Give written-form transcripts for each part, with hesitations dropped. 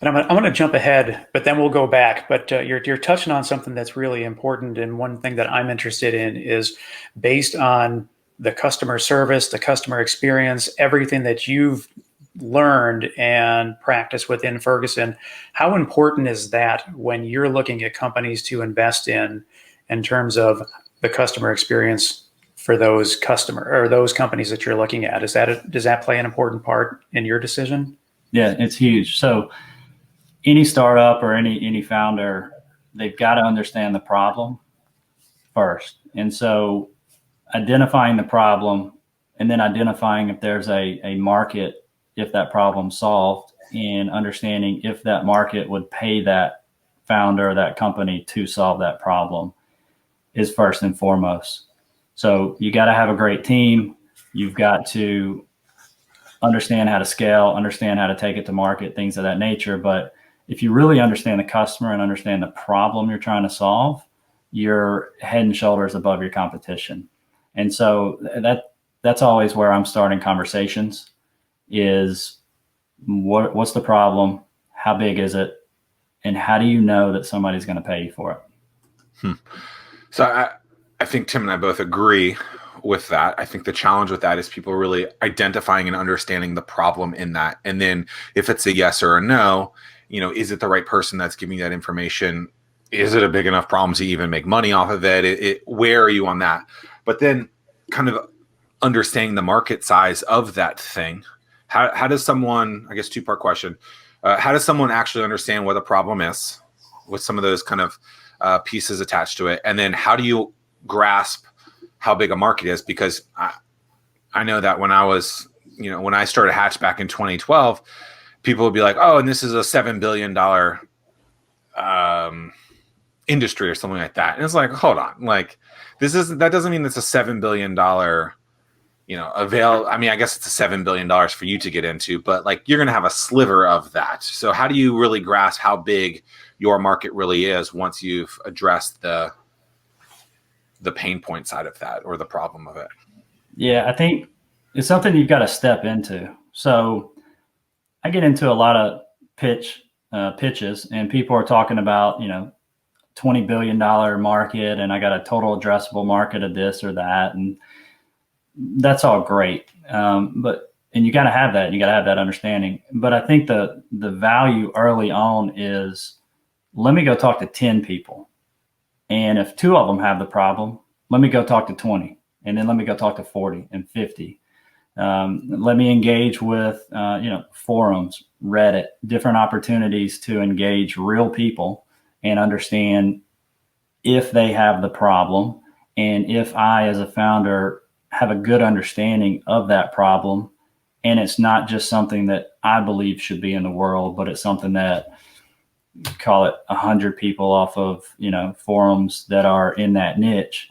And I'm going to jump ahead, but then we'll go back. But you're touching on something that's really important, and one thing that I'm interested in is based on the customer service, the customer experience, everything that you've learned and practiced within Ferguson. How important is that when you're looking at companies to invest in terms of the customer experience for those customer or those companies that you're looking at? Does that play an important part in your decision? Yeah, it's huge. So any startup or any founder, they've got to understand the problem first. And so identifying the problem and then identifying if there's a market, if that problem's solved, and understanding if that market would pay that founder or that company to solve that problem is first and foremost. So you got to have a great team. You've got to understand how to scale, understand how to take it to market, things of that nature. But if you really understand the customer and understand the problem you're trying to solve, you're head and shoulders above your competition. And so that's always where I'm starting conversations is what's the problem? How big is it? And how do you know that somebody's going to pay you for it? So I think Tim and I both agree with that. I think the challenge with that is people really identifying and understanding the problem in that. And then if it's a yes or a no, is it the right person that's giving that information? Is it a big enough problem to even make money off of it? Where are you on that? But then kind of understanding the market size of that thing. How does someone, I guess, two-part question, how does someone actually understand what the problem is with some of those kind of pieces attached to it? And then how do you grasp how big a market is? Because I know that when I started Hatch back in 2012, people would be like, oh, and this is a $7 billion industry or something like that. And it's like, hold on, like that doesn't mean it's a $7 billion I guess it's a $7 billion for you to get into, but like you're going to have a sliver of that. So how do you really grasp how big your market really is once you've addressed the pain point side of that or the problem of it? Yeah, I think it's something you've got to step into. So I get into a lot of pitches and people are talking about, $20 billion market and I got a total addressable market of this or that. And that's all great. And you got to have that. You got to have that understanding. But I think the value early on is let me go talk to 10 people. And if 2 of them have the problem, let me go talk to 20. And then let me go talk to 40 and 50. Let me engage with, forums, Reddit, different opportunities to engage real people and understand if they have the problem. And if I, as a founder, have a good understanding of that problem. And it's not just something that I believe should be in the world, but it's something that, call it 100 people off of, forums that are in that niche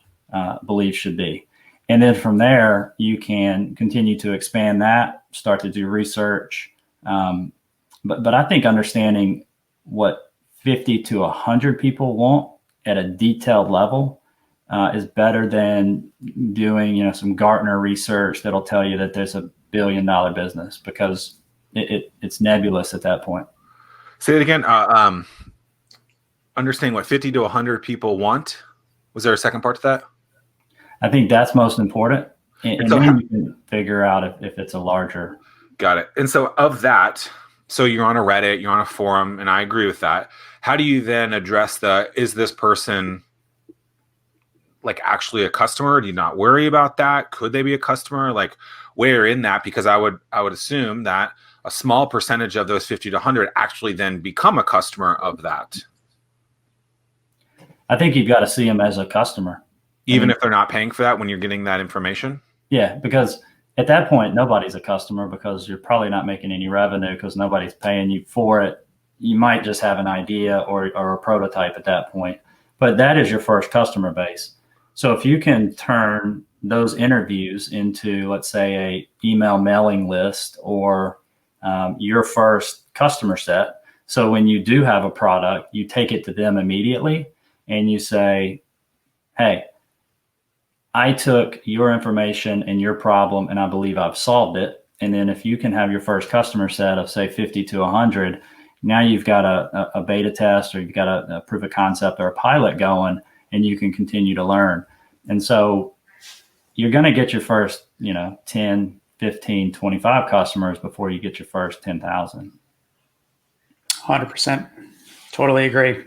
believe should be. And then from there, you can continue to expand that, start to do research. But I think understanding what 50 to 100 people want at a detailed level is better than doing, some Gartner research that'll tell you that there's $1 billion business, because it's nebulous at that point. Say it again. Understanding what 50 to 100 people want. Was there a second part to that? I think that's most important. And so then you can figure out if it's a larger. Got it. And so of that, so you're on a Reddit, you're on a forum, and I agree with that. How do you then address is this person like actually a customer? Do you not worry about that? Could they be a customer? Like where in that? Because I would assume that a small percentage of those 50 to 100 actually then become a customer of that. I think you've got to see them as a customer. Even if they're not paying for that when you're getting that information? Yeah, because at that point, nobody's a customer because you're probably not making any revenue because nobody's paying you for it. You might just have an idea or a prototype at that point, but that is your first customer base. So if you can turn those interviews into, let's say, a email mailing list or your first customer set. So when you do have a product, you take it to them immediately and you say, hey, I took your information and your problem and I believe I've solved it. And then if you can have your first customer set of say 50 to 100, Now you've got a beta test, or you've got a proof of concept or a pilot going, and you can continue to learn. And so you're going to get your first, 10, 15, 25 customers before you get your first 10,000. 100%. Totally agree.